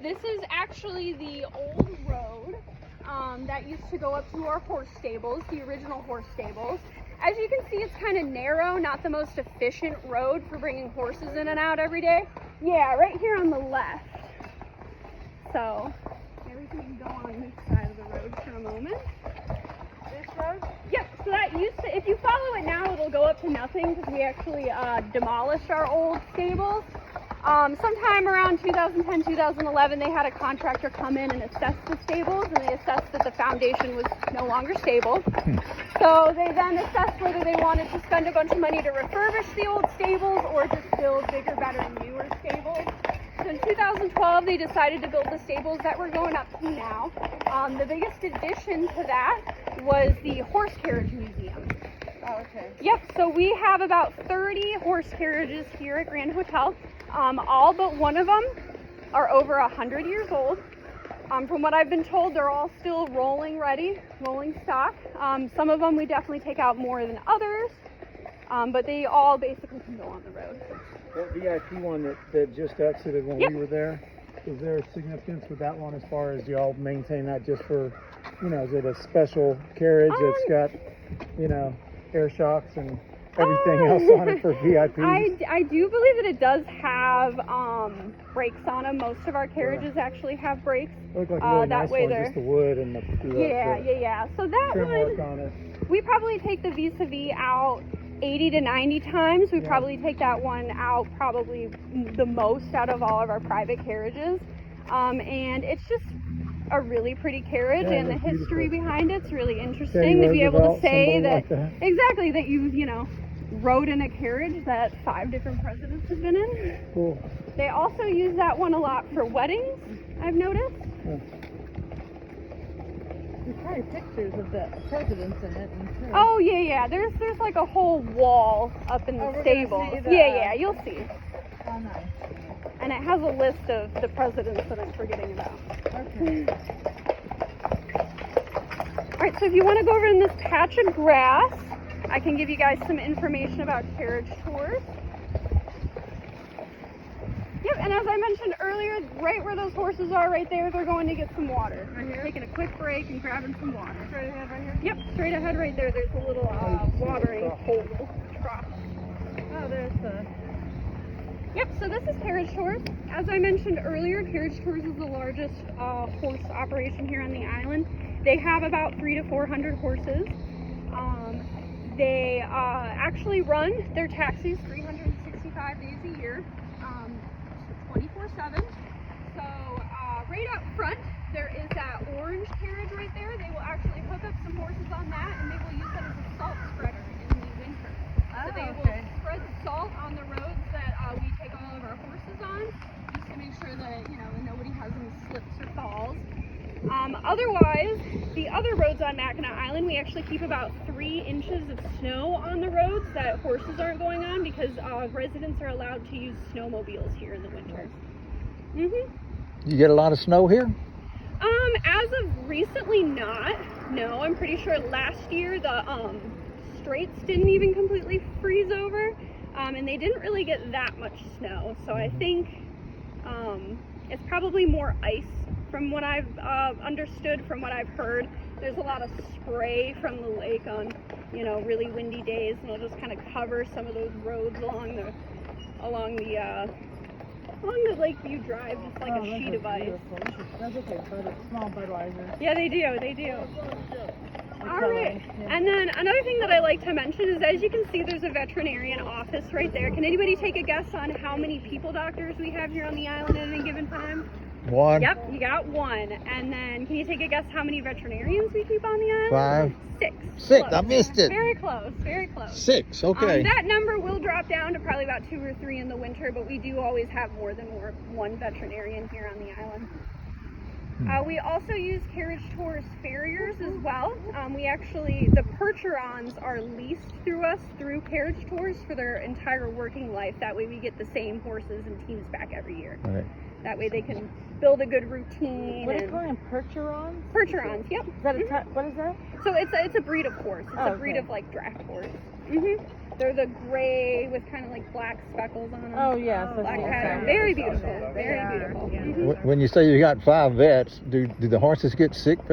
this is actually the old road that used to go up to our horse stables, the original horse stables. As you can see, it's kind of narrow, not the most efficient road for bringing horses in and out every day. Yeah, right here on the left. So, maybe we can go on this side of the road for a moment. This road? Yep, so that used to, if you follow it now, it'll go up to nothing because we actually demolished our old stables. Sometime around 2010, 2011, they had a contractor come in and assess the stables, and they assessed that the foundation was no longer stable. So they then assessed whether they wanted to spend a bunch of money to refurbish the old stables or just build bigger, better, and newer stables. So in 2012, they decided to build the stables that we're going up to now. The biggest addition to that was the horse carriage museum. Oh, okay. Yep, so we have about 30 horse carriages here at Grand Hotel. All but one of them are over 100 years old. From what I've been told, they're all still rolling ready, rolling stock. Some of them we definitely take out more than others, but they all basically can go on the road. That VIP one that just exited when we were there, is there a significance with that one as far as y'all maintain that just for, you know, is it a special carriage that's got, you know, air shocks and everything else on it for VIPs? I do believe that it does have brakes on them. Most of our carriages actually have brakes. Look like a really that nice way one, just the wood and the yeah. So that trim work one, on it. we probably take the vis-a-vis out 80 to 90 times. We probably take that one out probably the most out of all of our private carriages. And it's just a really pretty carriage, and the history behind it's really interesting to be able to say that, exactly, that you know, rode in a carriage that 5 different presidents have been in. Cool. They also use that one a lot for weddings, I've noticed. Yeah. There's probably pictures of the presidents in it. Oh yeah. There's like a whole wall up in the stable. Yeah, you'll see. Oh, nice. And it has a list of the presidents that I'm forgetting about. Okay. Alright, so if you want to go over in this patch of grass, I can give you guys some information about carriage tours. Yep, and as I mentioned earlier, right where those horses are right there, they're going to get some water. Right here? Taking a quick break and grabbing some water. Straight ahead right here? Yep, straight ahead right there. There's a little watering hole, trough. Oh, there's the... Yep, so this is Carriage Tours. As I mentioned earlier, Carriage Tours is the largest horse operation here on the island. They have about 300 to 400 horses. They actually run their taxis 365 days a year, 24/7. So right up front, there is that orange carriage right there. They will actually hook up some horses on that, and they will use that as a salt spreader in the winter. So they will spread salt on the roads that we take all of our horses on, just to make sure that, you know, nobody has any slips or falls. Otherwise, the other roads on Mackinac Island, we actually keep about 3 inches of snow on the roads that horses aren't going on, because residents are allowed to use snowmobiles here in the winter. You get a lot of snow here? As of recently, not. No, I'm pretty sure last year the straits didn't even completely freeze over, and they didn't really get that much snow. So I think it's probably more ice from what I've understood, from what I've heard. There's a lot of spray from the lake on, you know, really windy days, and it'll just kind of cover some of those roads along the Lakeview Drive, just like a sheet of ice. That's okay, but small Budweiser. Yeah, they do. All right. And then another thing that I like to mention is, as you can see, there's a veterinarian office right there. Can anybody take a guess on how many people doctors we have here on the island at any given time? 1. Yep, you got 1. And then can you take a guess how many veterinarians we keep on the island? 5. 6. 6. Close. I missed it. Very close. 6. Okay. That number will drop down to probably about 2 or 3 in the winter, but we do always have more than 1 veterinarian here on the island. We also use Carriage Tours farriers as well. The Percherons are leased through us through Carriage Tours for their entire working life. That way we get the same horses and teams back every year. All right. That way they can build a good routine. What do you and call them? Percherons? Percherons, yep. Is that what is that? So it's a breed of horse. It's a breed okay. of like draft horse. They're the gray with kind of like black speckles on them. Oh, yes. Black okay. pattern. Very beautiful. Very Yeah. beautiful. Yeah. Mhm. When you say you got 5 vets, do the horses get sick